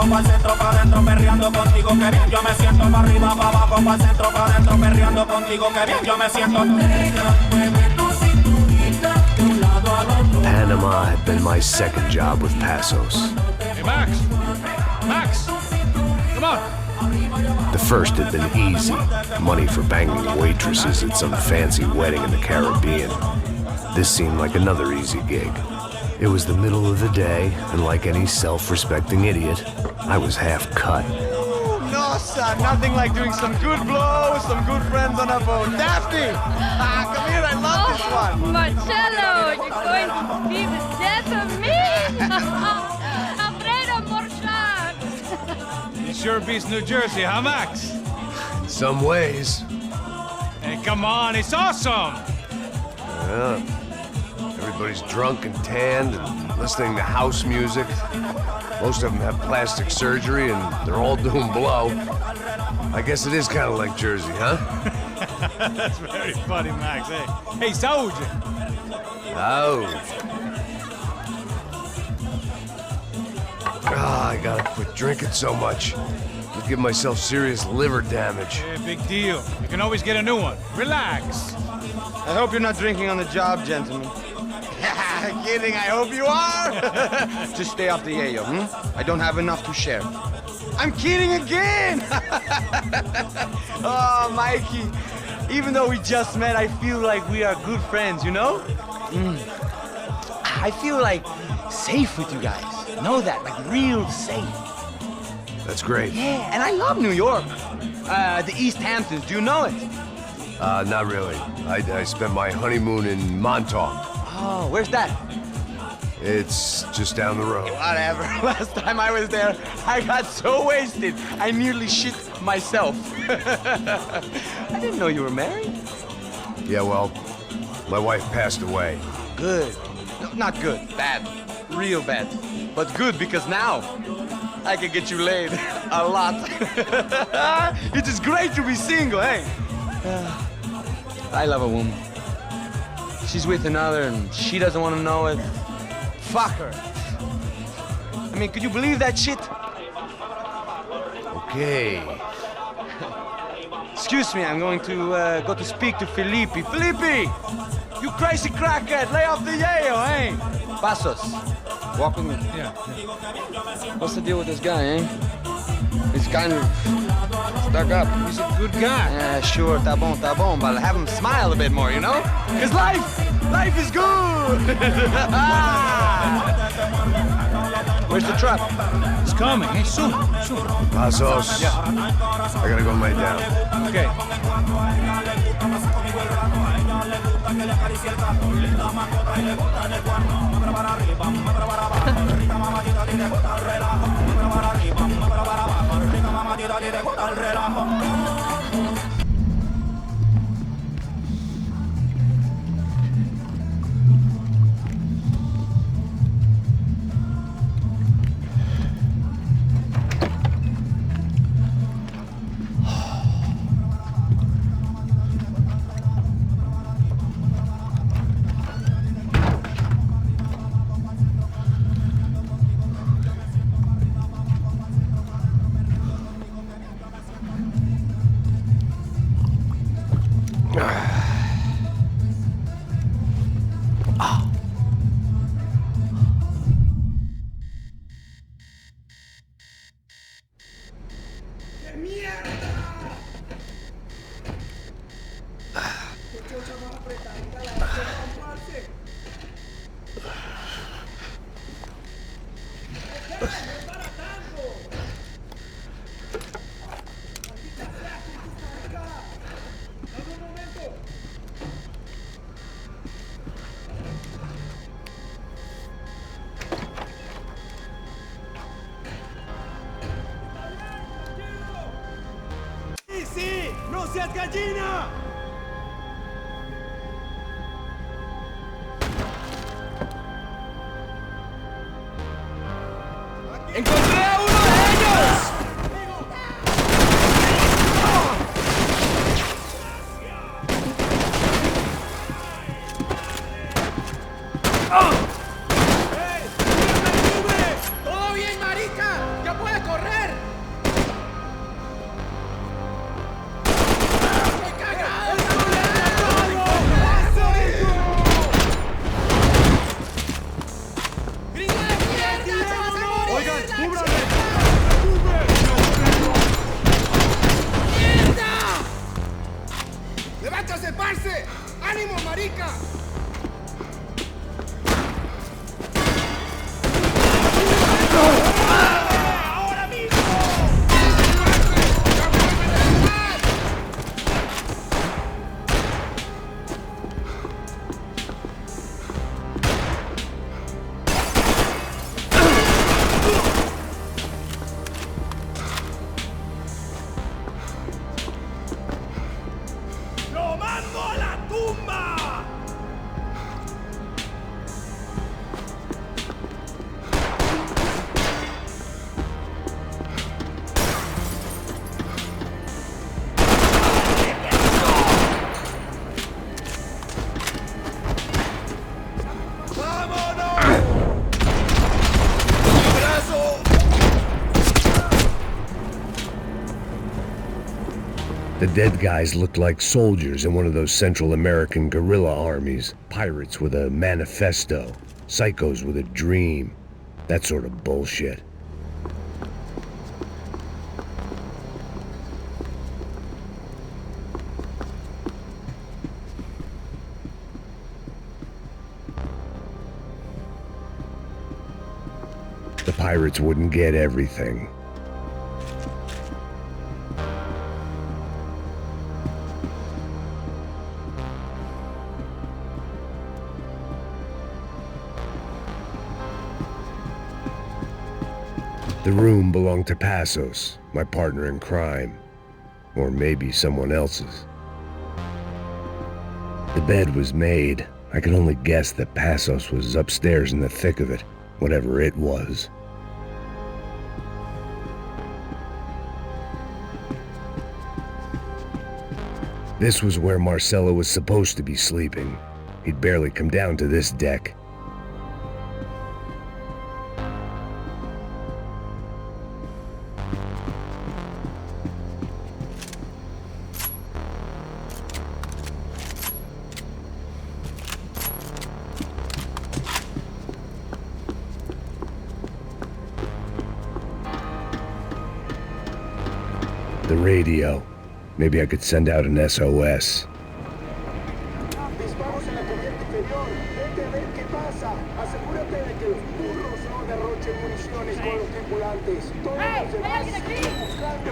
abajo, pa'l centro, pa' adentro, perreando contigo, que bien yo me siento. Pa' arriba, pa' abajo, pa'l centro, pa' adentro, perreando contigo, que bien yo me siento. Panama had been my second job with Passos. Hey, Max! Max! Come on! The first had been easy, money for banging waitresses at some fancy wedding in the Caribbean. This seemed like another easy gig. It was the middle of the day, and like any self-respecting idiot, I was half cut. No, son, nothing like doing some good blows, some good friends on a boat. Daphne! Come here, I love this one. Marcello, you're going to be the death of me! Afraid of more sharks! It sure beats New Jersey, huh, Max? In some ways. Hey, come on, it's awesome! Yeah. Everybody's drunk and tanned and listening to house music. Most of them have plastic surgery and they're all doing blow. I guess it is kind of like Jersey, huh? That's very funny, Max. Hey, Saúde! I gotta quit drinking so much. I'll give myself serious liver damage. Hey, big deal. You can always get a new one. Relax. I hope you're not drinking on the job, gentlemen. Kidding, I hope you are. Just stay off the yayo, I don't have enough to share. I'm kidding again. Oh, Mikey. Even though we just met, I feel like we are good friends, you know? I feel like safe with you guys. Know that, like real safe. That's great. Yeah, and I love New York. The East Hamptons, do you know it? Not really. I spent my honeymoon in Montauk. Oh, where's that? It's just down the road. Whatever. Last time I was there, I got so wasted, I nearly shit myself. I didn't know you were married. Yeah, well, my wife passed away. Good. No, not good. Bad. Real bad. But good because now I can get you laid a lot. It is great to be single, hey? I love a woman. She's with another and she doesn't want to know it. Fuck her. I mean, could you believe that shit? Okay. Excuse me, I'm going to go to speak to Felipe. Felipe! You crazy crackhead, lay off the yayo, eh? Passos, walk with me. Yeah. What's the deal with this guy, eh? He's kind of stuck up. He's a good guy. Yeah, sure, tá bom, but have him smile a bit more, you know? Cause life is good! Where's the truck? It's coming. Hey, soon. Passos. Yeah. I gotta go lay down. Okay. ¡No seas gallina! ¡Encontré a uno de ellos! ¡Todo bien, marica! ¡Ya puede correr! ¡Levántase, parce! ¡Ánimo, marica! ¡Ahora mismo! ¡Lo mando a la tumba! The dead guys looked like soldiers in one of those Central American guerrilla armies. Pirates with a manifesto. Psychos with a dream. That sort of bullshit. The pirates wouldn't get everything. The room belonged to Passos, my partner in crime. Or maybe someone else's. The bed was made. I could only guess that Passos was upstairs in the thick of it, whatever it was. This was where Marcelo was supposed to be sleeping. He'd barely come down to this deck. The radio. Maybe I could send out an SOS. Disparos en la cubierta inferior. Vete a ver qué pasa. Asegúrate de que los burros no derrochen municiones con los tripulantes. Todos los demás siguen buscando.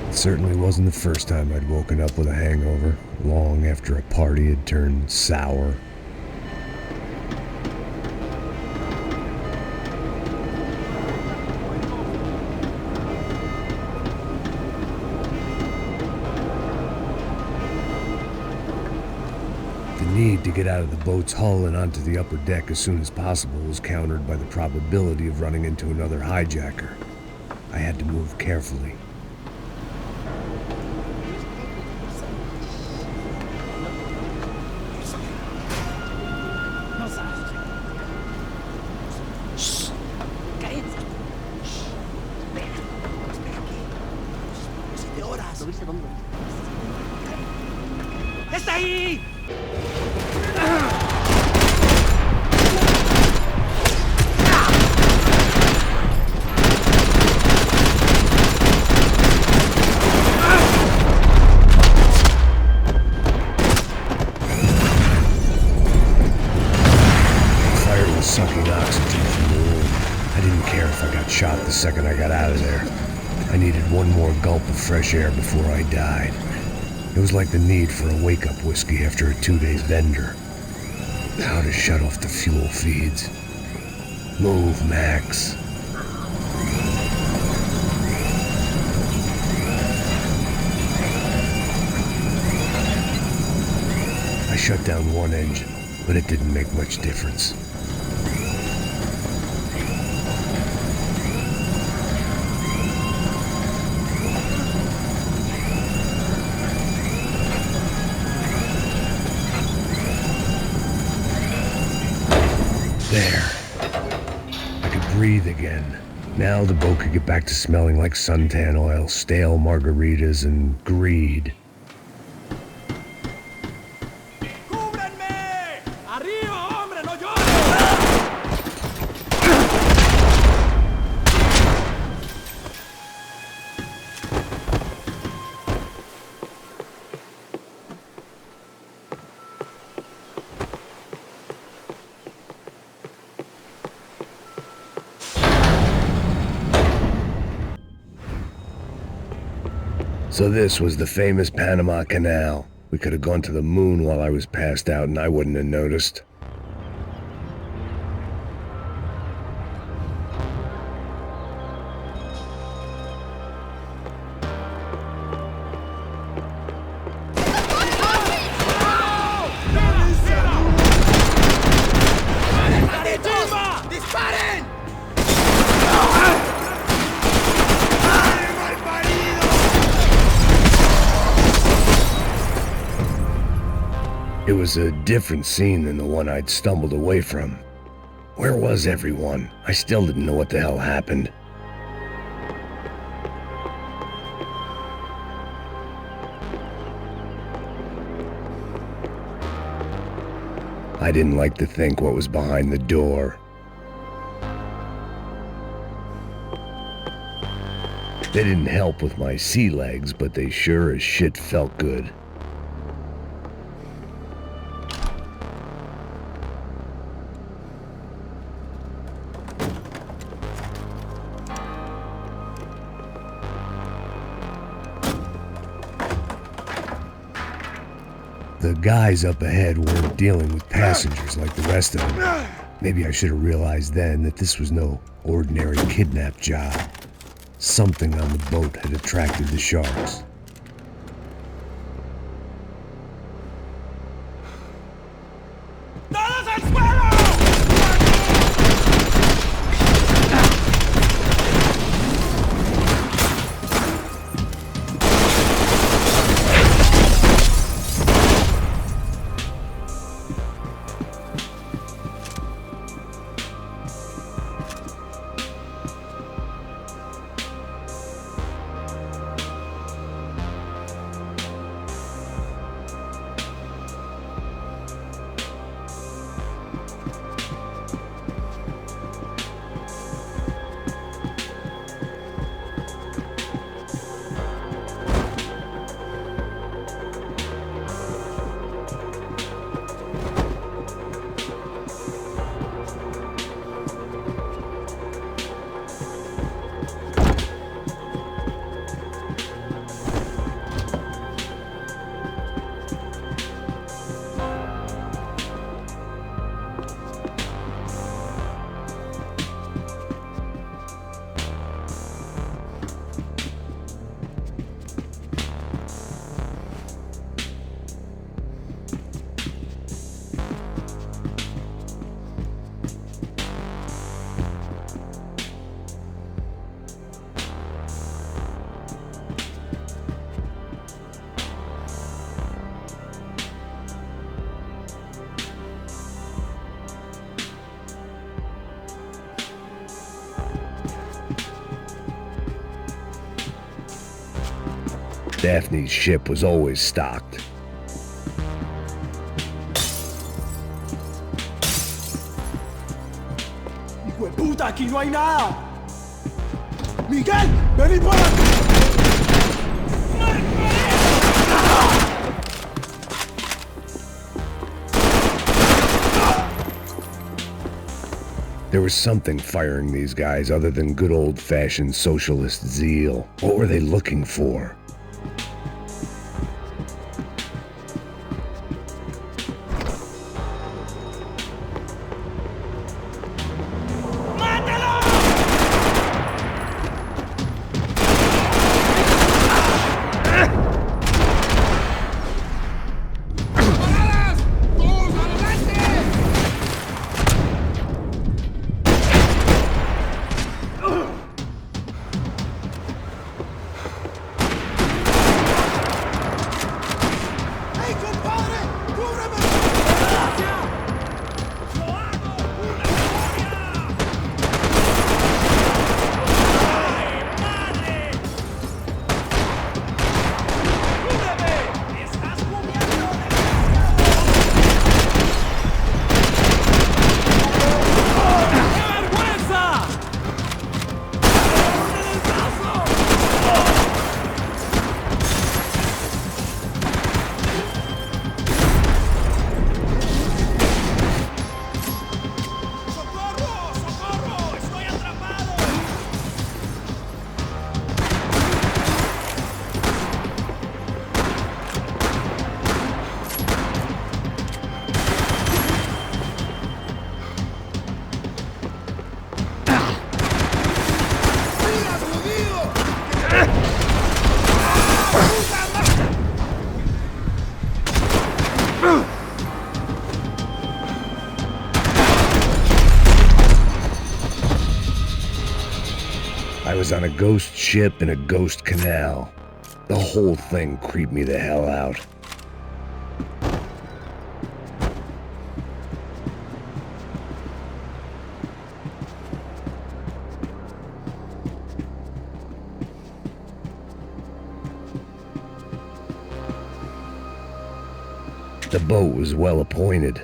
It certainly wasn't the first time I'd woken up with a hangover, long after a party had turned sour. The need to get out of the boat's hull and onto the upper deck as soon as possible was countered by the probability of running into another hijacker. I had to move carefully. ¡Está ahí! Sucking oxygen from the room. I didn't care if I got shot the second I got out of there. I needed one more gulp of fresh air before I died. It was like the need for a wake-up whiskey after a 2-day bender. How to shut off the fuel feeds. Move, Max. I shut down one engine, but it didn't make much difference. There. I could breathe again. Now the boat could get back to smelling like suntan oil, stale margaritas, and greed. ¡Cúbranme! ¡Arriba, hombre! ¡No llores! So this was the famous Panama Canal. We could have gone to the moon while I was passed out and I wouldn't have noticed. It was a different scene than the one I'd stumbled away from. Where was everyone? I still didn't know what the hell happened. I didn't like to think what was behind the door. They didn't help with my sea legs, but they sure as shit felt good. The guys up ahead weren't dealing with passengers like the rest of them. Maybe I should have realized then that this was no ordinary kidnap job. Something on the boat had attracted the sharks. Daphne's ship was always stocked. ¡Hijo de puta! ¡Aquí no hay nada! ¡Miguel! ¡Vení por aquí! There was something firing these guys other than good old-fashioned socialist zeal. What were they looking for? I was on a ghost ship in a ghost canal. The whole thing creeped me the hell out. The boat was well appointed.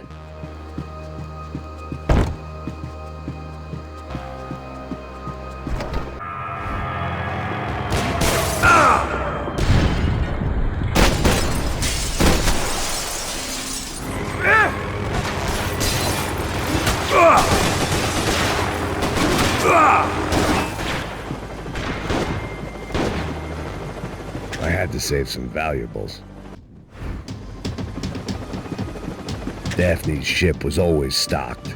I had to save some valuables. Daphne's ship was always stocked.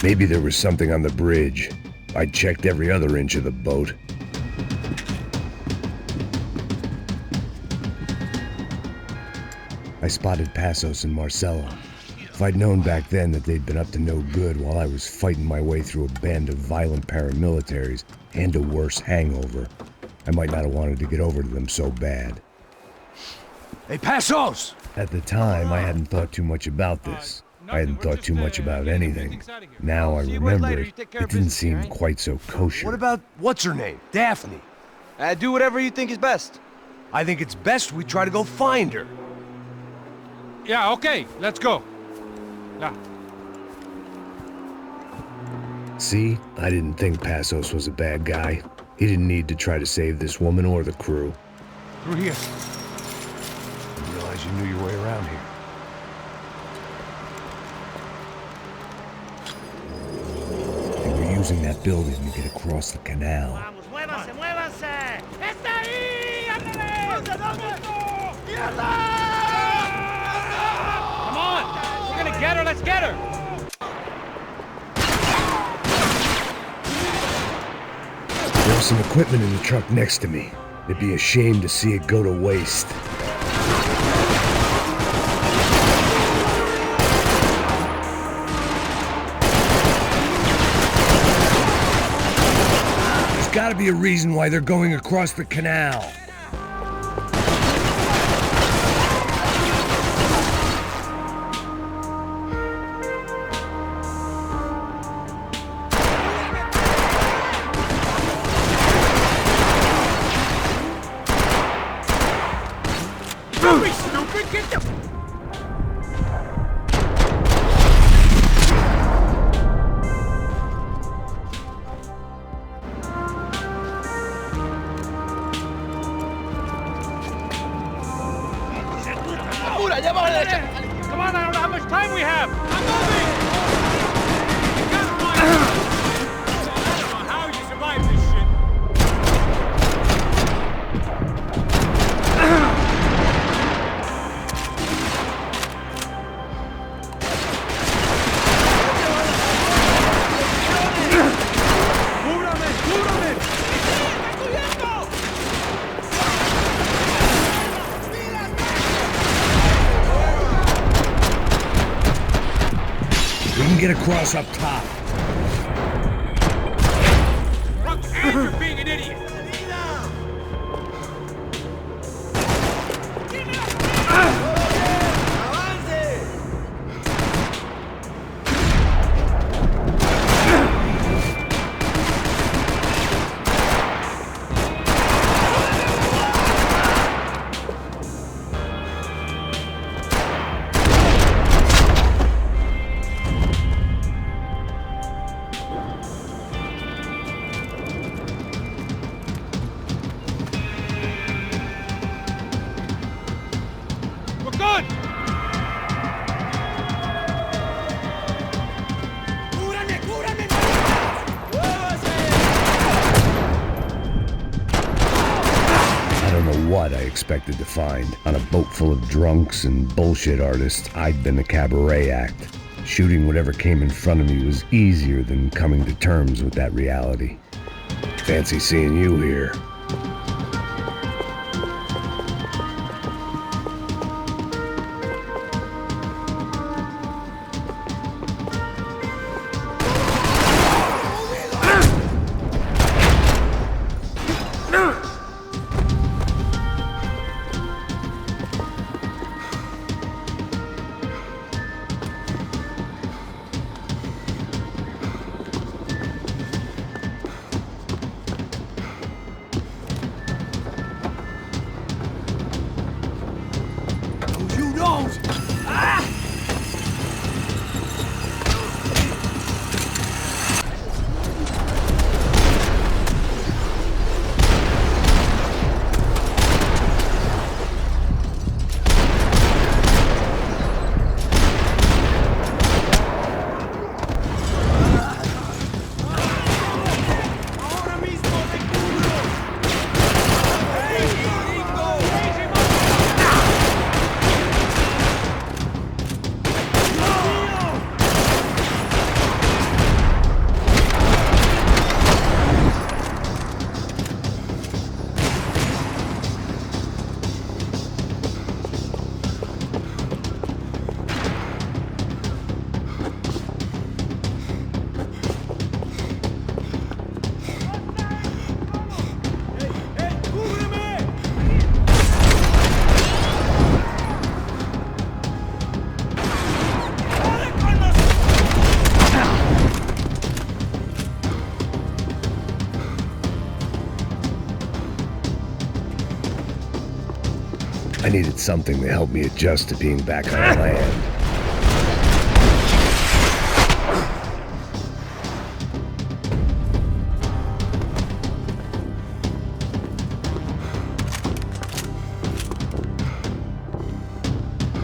Maybe there was something on the bridge. I checked every other inch of the boat. I spotted Passos and Marcelo. If I'd known back then that they'd been up to no good while I was fighting my way through a band of violent paramilitaries and a worse hangover, I might not have wanted to get over to them so bad. Hey, Passos! At the time, I hadn't thought too much about this. I hadn't thought too much about anything. Now I remember it didn't seem quite so kosher. What about, what's her name? Daphne. Do whatever you think is best. I think it's best we try to go find her. Yeah, okay, let's go. Yeah. See, I didn't think Passos was a bad guy. He didn't need to try to save this woman or the crew. Through here. I didn't realize you knew your way around here. They were using that building to get across the canal. Vamos, muévanse, muévanse. ¡Está ahí! ¡Ándale! Come on! We're gonna get her, let's get her! There was some equipment in the truck next to me. It'd be a shame to see it go to waste. There's gotta be a reason why they're going across the canal. Come on, I don't know how much time we have! I'm moving! I don't know how you survive this shit. can get across up top. You're being an idiot. What I expected to find. On a boat full of drunks and bullshit artists, I'd been a cabaret act. Shooting whatever came in front of me was easier than coming to terms with that reality. Fancy seeing you here. I needed something to help me adjust to being back on land.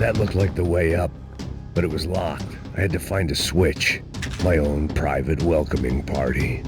That looked like the way up, but it was locked. I had to find a switch. My own private welcoming party.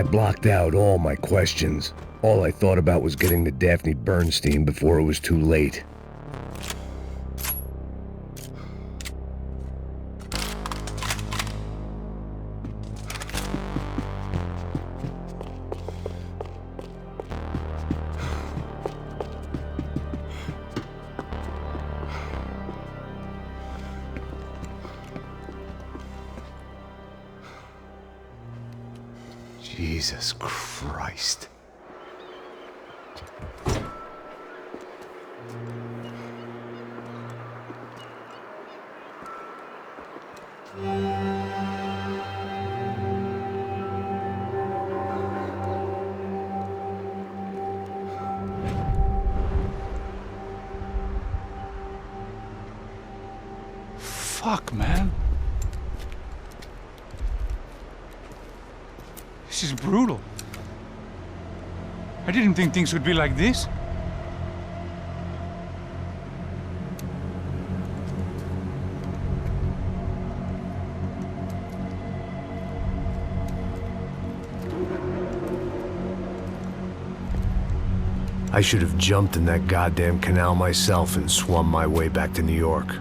I blocked out all my questions. All I thought about was getting to Daphne Bernstein before it was too late. Jesus Christ. Fuck, man. This is brutal. I didn't think things would be like this. I should have jumped in that goddamn canal myself and swum my way back to New York.